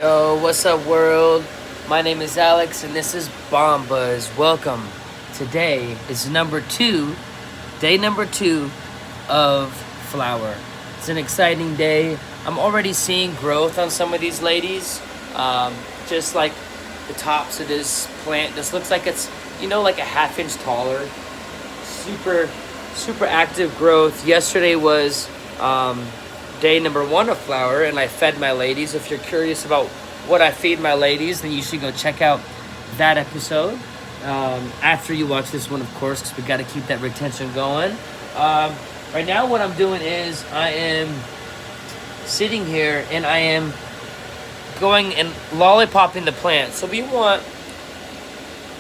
Yo, what's up, world? My name is Alex, and this is Bombas. Welcome. Today is day number two of flower. It's an exciting day. I'm already seeing growth on some of these ladies. Just like the tops of this plant, this looks like it's like a half inch taller. Super active growth. Yesterday was day number one of flower, and I fed my ladies. If you're curious about what I feed my ladies, then you should go check out that episode after you watch this one, of course, because we got to keep that retention going. Right now, what I'm doing is I am sitting here and I am going and lollipopping the plant. So we want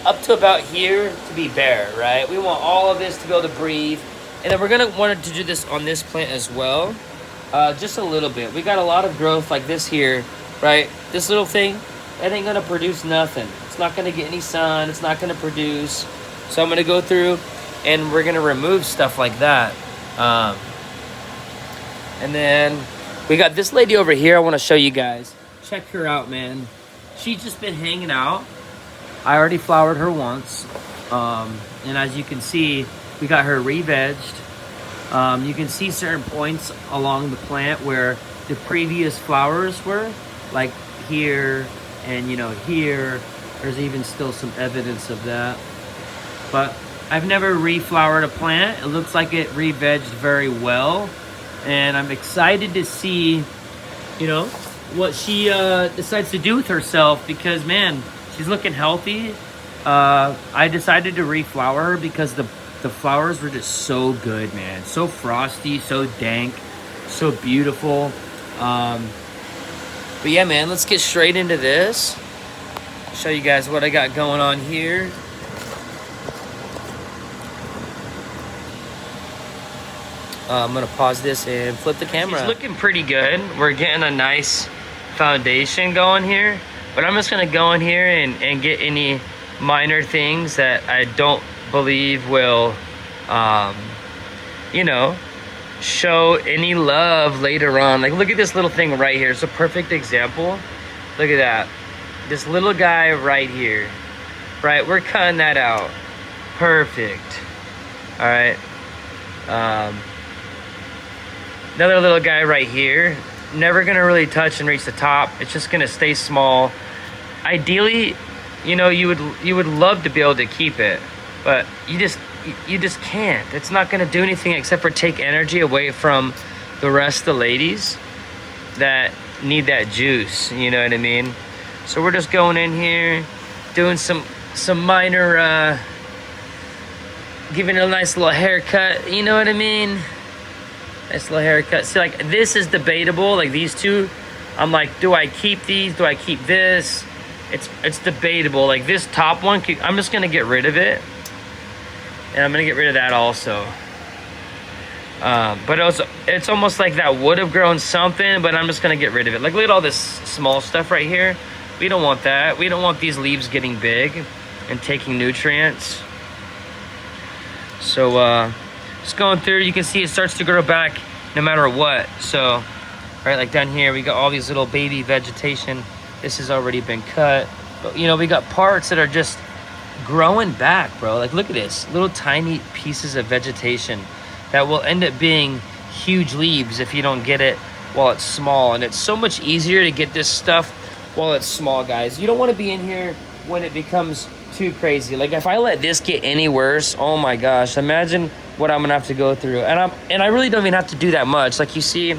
up to about here to be bare, right? We want all of this to be able to breathe. And then we're going to want to do this on this plant as well. Just a little bit. We got a lot of growth like this here, right? This little thing, that ain't gonna produce nothing. It's not gonna get any sun. It's not gonna produce. So I'm gonna go through and we're gonna remove stuff like that. And then we got this lady over here. I want to show you guys. Check her out, man. She's just been hanging out. I already flowered her once. And as you can see, we got her re-vegged. You can see certain points along the plant where the previous flowers were, like here and here. There's even still some evidence of that. But I've never reflowered a plant. It looks like it re-vegged very well. And I'm excited to see, what she decides to do with herself, because, man, she's looking healthy. I decided to reflower her because the flowers were just so good, man. So frosty, so dank, so beautiful. But yeah, man, let's get straight into this. Show you guys what I got going on here. I'm gonna pause this and flip the camera. She's looking pretty good. We're getting a nice foundation going here. But I'm just gonna go in here and get any minor things that I don't believe will show any love later on. Like, look at this little thing right here. It's a perfect example. Look at that. This little guy right here, right? We're cutting that out. Perfect. All right. Another little guy right here, never gonna really touch and reach the top. It's just gonna stay small. Ideally, you would love to be able to keep it, but you just can't. It's not going to do anything except for take energy away from the rest of the ladies that need that juice, you know what I mean? So we're just going in here, doing some minor, giving it a nice little haircut, you know what I mean? Nice little haircut. See, like, this is debatable. Like, these two, I'm like, do I keep these? Do I keep this? It's debatable. Like, this top one, I'm just going to get rid of it. And I'm going to get rid of that also. But it's almost like that would have grown something, but I'm just going to get rid of it. Like, look at all this small stuff right here. We don't want that. We don't want these leaves getting big and taking nutrients. So, just going through, you can see it starts to grow back no matter what. So, right, like down here, we got all these little baby vegetation. This has already been cut. But, we got parts that are just growing back, bro. Like, look at this. Little tiny pieces of vegetation that will end up being huge leaves if you don't get it while it's small. And it's so much easier to get this stuff while it's small, guys. You don't want to be in here when it becomes too crazy. Like, if I let this get any worse, oh my gosh, imagine what I'm gonna have to go through. And I really don't even have to do that much. Like, you see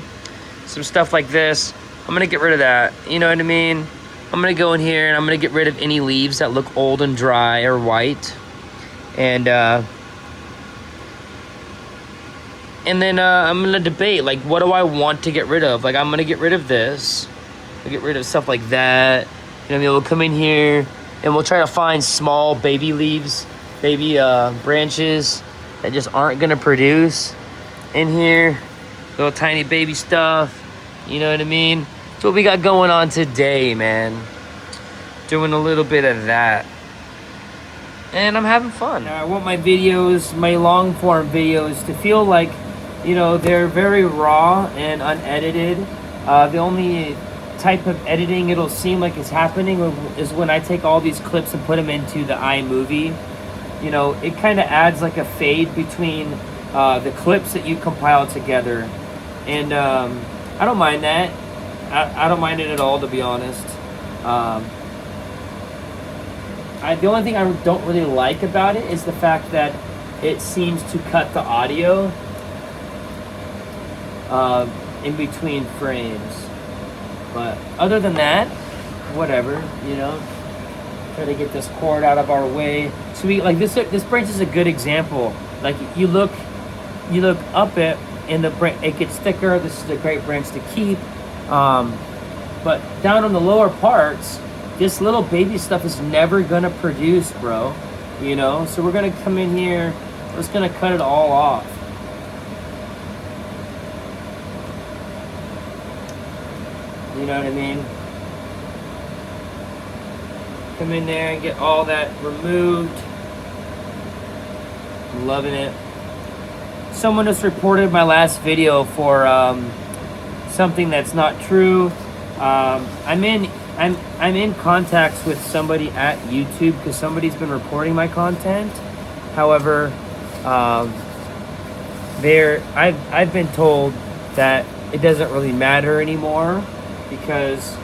some stuff like this, I'm gonna get rid of that, you know what I mean? I'm gonna go in here and I'm gonna get rid of any leaves that look old and dry or white. And then I'm gonna debate, like, what do I want to get rid of? Like, I'm gonna get rid of this. I'll get rid of stuff like that. We'll come in here and we'll try to find small baby leaves, baby branches that just aren't gonna produce in here. Little tiny baby stuff, you know what I mean? That's what we got going on today, man. Doing a little bit of that. And I'm having fun. I want my videos, my long form videos, to feel like, they're very raw and unedited. The only type of editing it'll seem like it's happening is when I take all these clips and put them into the iMovie. You know, it kind of adds like a fade between the clips that you compile together. And I don't mind that. I don't mind it at all, to be honest. The only thing I don't really like about it is the fact that it seems to cut the audio in between frames. But other than that, whatever, you know. Try to get this cord out of our way. So this branch is a good example. Like you look up it and it gets thicker. This is a great branch to keep. But down on the lower parts, this little baby stuff is never gonna produce, bro. You know, so we're gonna come in here. We're just gonna cut it all off. You know what I mean? Come in there and get all that removed. I'm loving it. Someone just reported my last video for something that's not true. I'm in contacts with somebody at YouTube because somebody's been reporting my content. However, I've been told that it doesn't really matter anymore because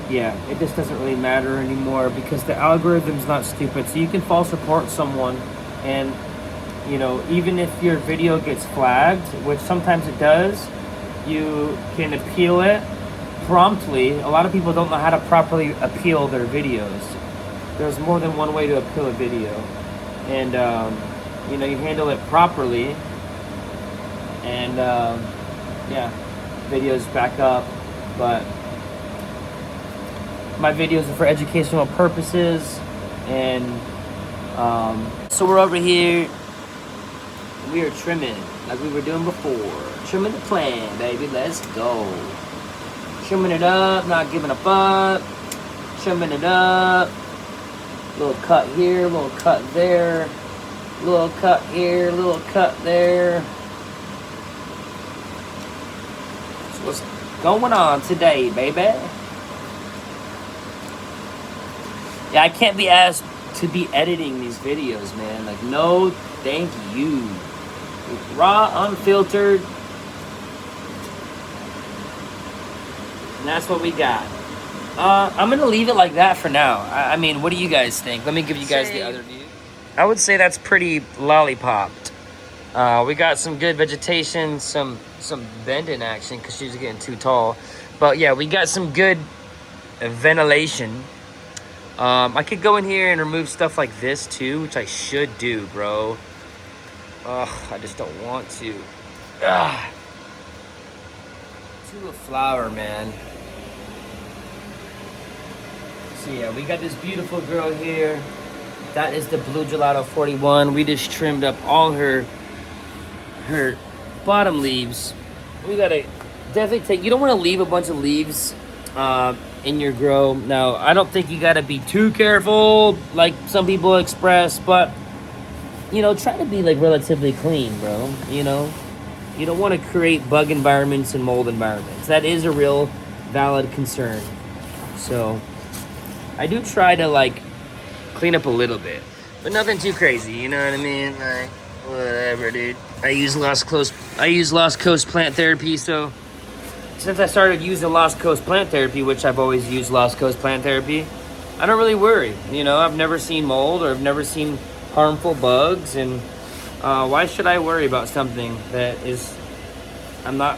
yeah, it just doesn't really matter anymore because the algorithm's not stupid. So you can false report someone, and you know, even if your video gets flagged, which sometimes it does, you can appeal it promptly. A lot of people don't know how to properly appeal their videos. There's more than one way to appeal a video, and you know, you handle it properly, and yeah, videos back up. But my videos are for educational purposes, and so we're over here. We are trimming like we were doing before. Trimming the plant, baby. Let's go. Trimming it up, not giving a fuck. Trimming it up. Little cut here, little cut there. Little cut here, little cut there. So what's going on today, baby? Yeah, I can't be asked to be editing these videos, man. Like, no, thank you. Raw, unfiltered. And that's what we got. I'm going to leave it like that for now. I mean, what do you guys think? Let me give you guys the other view. I would say that's pretty lollipopped. We got some good vegetation, some bending action because she's getting too tall. But yeah, we got some good ventilation. I could go in here and remove stuff like this too, which I should do, bro. Ugh, I just don't want to. Ugh. To a flower, man. So yeah, we got this beautiful girl here. That is the blue Gelato 41. We just trimmed up all her bottom leaves. We gotta definitely take. You don't want to leave a bunch of leaves in your grow. Now, I don't think you gotta be too careful like some people express, but you know, try to be like relatively clean, bro. You know, you don't want to create bug environments and mold environments. That is a real valid concern. So I do try to like clean up a little bit, but nothing too crazy, you know what I mean? Like, whatever, dude. I use Lost Coast plant therapy. So since I started using Lost Coast plant therapy, which I've always used Lost Coast plant therapy, I don't really worry. You know, I've never seen mold or I've never seen harmful bugs, and why should I worry about something that I'm not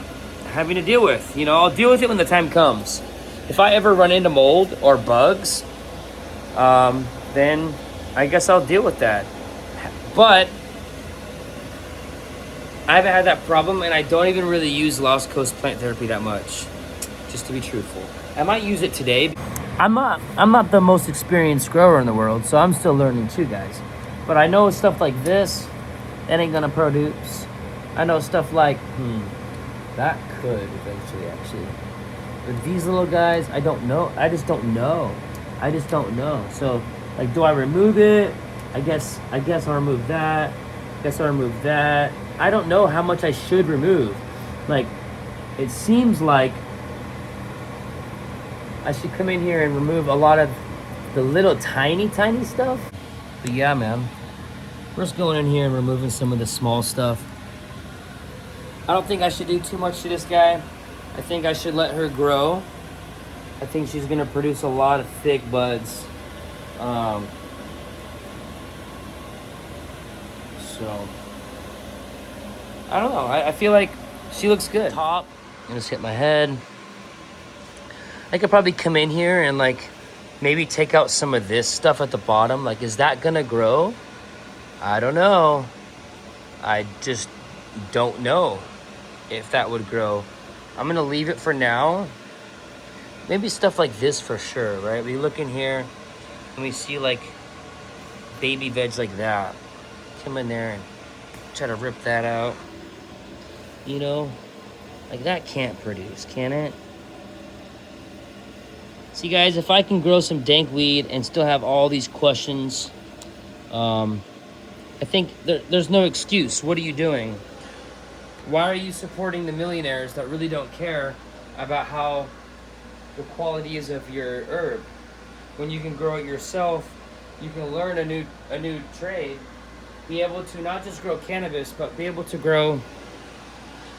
having to deal with? You know, I'll deal with it when the time comes. If I ever run into mold or bugs, then I guess I'll deal with that. But I haven't had that problem, and I don't even really use Lost Coast plant therapy that much, just to be truthful. I might use it today. I'm not the most experienced grower in the world, so I'm still learning too, guys. But I know stuff like this, that ain't gonna produce. I know stuff like, that could eventually actually. But these little guys, I don't know. I just don't know. So, like, do I remove it? I guess I'll remove that. I don't know how much I should remove. Like, it seems like I should come in here and remove a lot of the little tiny stuff. But yeah, man, we're just going in here and removing some of the small stuff. I don't think I should do too much to this guy. I think I should let her grow. I think she's gonna produce a lot of thick buds. So, I don't know. I feel like she looks good. Top, I just hit my head. I could probably come in here and like maybe take out some of this stuff at the bottom. Like, is that gonna grow? I don't know. I just don't know if that would grow. I'm gonna leave it for now. Maybe stuff like this for sure, right? We look in here and we see like baby veg like that. Come in there and try to rip that out. You know, like that can't produce, can it? See guys, if I can grow some dank weed and still have all these questions, I think there's no excuse. What are you doing? Why are you supporting the millionaires that really don't care about how the quality is of your herb? When you can grow it yourself, you can learn a new trade, be able to not just grow cannabis, but be able to grow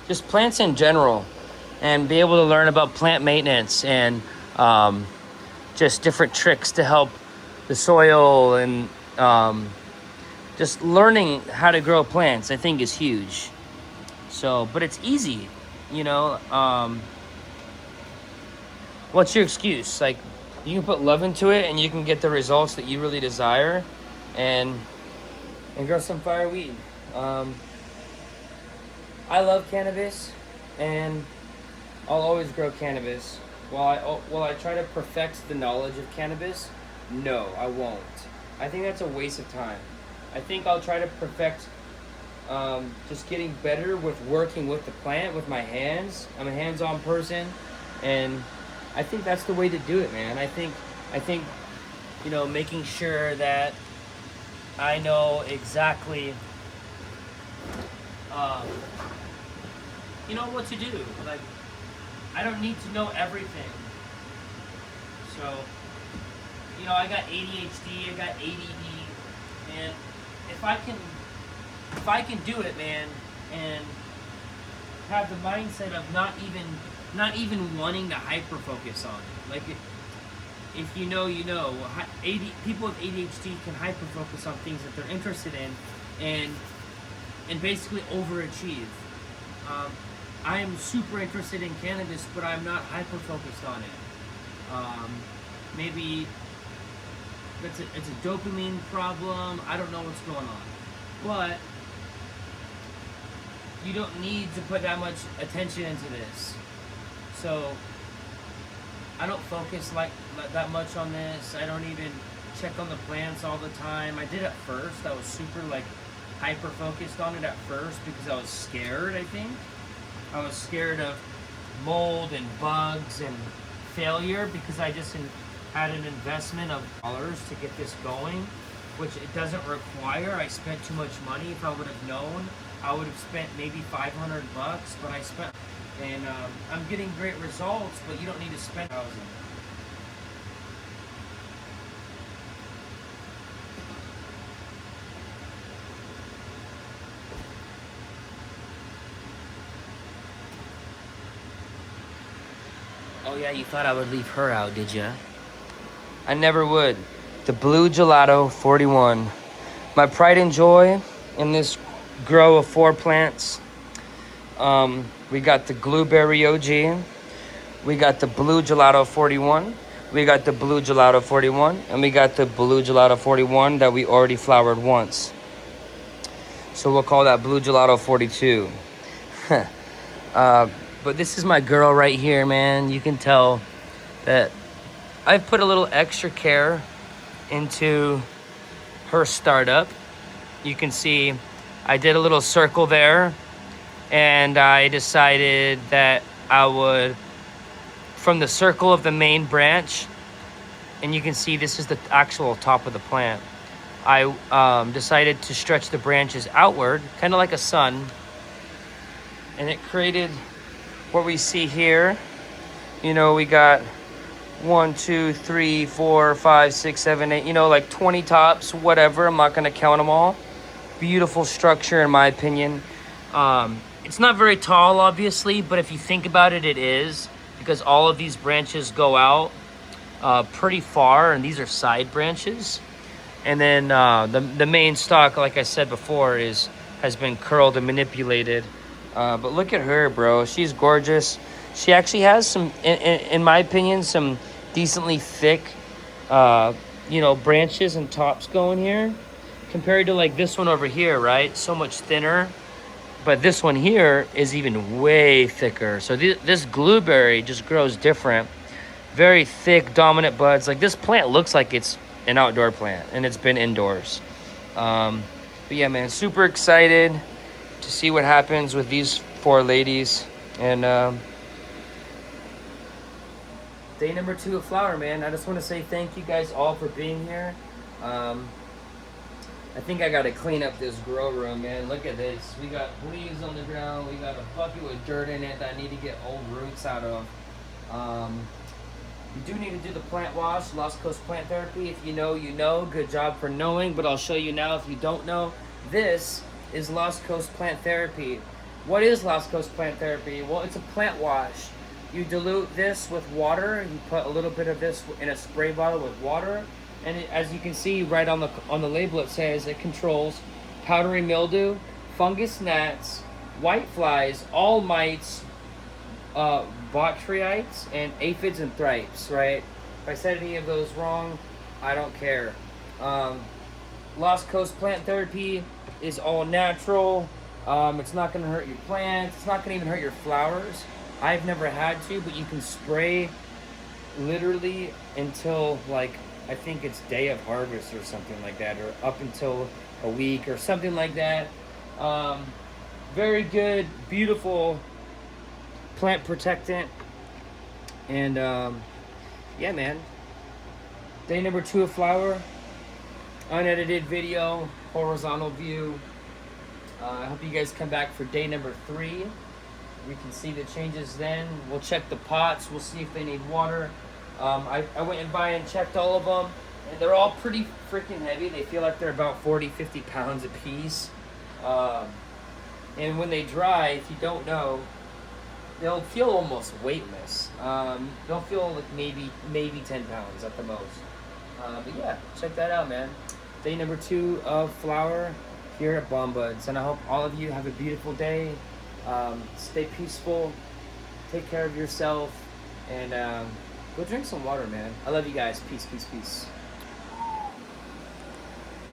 just plants in general, and be able to learn about plant maintenance and just different tricks to help the soil, and just learning how to grow plants, I think, is huge. So, but it's easy, you know. What's your excuse? Like, you can put love into it and you can get the results that you really desire, and grow some fire weed. I love cannabis, and I'll always grow cannabis. Will I try to perfect the knowledge of cannabis? No, I won't. I think that's a waste of time. I think I'll try to perfect just getting better with working with the plant with my hands. I'm a hands-on person, and I think that's the way to do it, man. I think you know, making sure that I know exactly you know what to do. Like, I don't need to know everything. So, you know, I got ADHD, I got ADD, and if I can do it, man, and have the mindset of not even wanting to hyper focus on it. Like, if you know, you know. People with ADHD can hyper focus on things that they're interested in, and basically overachieve. I am super interested in cannabis, but I'm not hyper focused on it. Maybe it's a dopamine problem. I don't know what's going on, but you don't need to put that much attention into this. So I don't focus like that much on this. I don't even check on the plants all the time. I did at first. I was super like hyper focused on it at first because I was scared. I think I was scared of mold and bugs and failure, because I just had an investment of dollars to get this going, which it doesn't require. I spent too much money. If I would have known, I would have spent maybe $500, but I spent, and I'm getting great results, but you don't need to spend thousands. Oh yeah, you thought I would leave her out, did ya? I never would. The Blue Gelato 41. My pride and joy in this grow of 4 plants. We got the Blueberry OG. We got the Blue Gelato 41. We got the Blue Gelato 41. And we got the Blue Gelato 41 that we already flowered once. So we'll call that Blue Gelato 42. But this is my girl right here, man. You can tell that I've put a little extra care into her startup. You can see I did a little circle there, and I decided that I would, from the circle of the main branch, and you can see this is the actual top of the plant, I decided to stretch the branches outward, kind of like a sun, and it created what we see here. You know, we got 1, 2, 3, 4, 5, 6, 7, 8, you know, like 20 tops, whatever. I'm not gonna count them all. Beautiful structure, in my opinion. It's not very tall, obviously, but if you think about it, it is, because all of these branches go out pretty far, and these are side branches. And then the main stalk, like I said before, has been curled and manipulated. But look at her, bro. She's gorgeous. She actually has some, in my opinion, some decently thick, you know, branches and tops going here, compared to like this one over here, right? So much thinner. But this one here is even way thicker. So this blueberry just grows different. Very thick, dominant buds. Like, this plant looks like it's an outdoor plant, and it's been indoors. But yeah, man, super excited to see what happens with these 4 ladies. And day number 2 of flower, man. I just want to say thank you guys all for being here. I think I gotta clean up this grow room, man. Look at this. We got leaves on the ground. We got a bucket with dirt in it that I need to get old roots out of. You do need to do the plant wash, Lost Coast Plant Therapy. If you know, you know. Good job for knowing, but I'll show you now if you don't know. This is Lost Coast Plant Therapy. What is Lost Coast Plant Therapy? Well, it's a plant wash. You dilute this with water. You put a little bit of this in a spray bottle with water. And as you can see right on the label, it says it controls powdery mildew, fungus gnats, white flies, all mites, botrytis, and aphids and thrips, right? If I said any of those wrong, I don't care. Lost Coast Plant Therapy is all natural. It's not going to hurt your plants. It's not going to even hurt your flowers. I've never had to, but you can spray literally until, like, I think it's day of harvest or something like that, or up until a week or something like that. Very good, beautiful plant protectant. And yeah, man, day number 2 of flower, unedited video, horizontal view. I hope you guys come back for day number 3. We can see the changes then. We'll check the pots. We'll see if they need water. I went and by and checked all of them, and they're all pretty freaking heavy. They feel like they're about 40, 50 pounds a piece. And when they dry, if you don't know, they'll feel almost weightless. They'll feel like maybe 10 pounds at the most. But yeah, check that out, man. Day number 2 of flower here at Bomb Buds. And I hope all of you have a beautiful day. Stay peaceful. Take care of yourself. And go drink some water, man. I love you guys. Peace, peace, peace.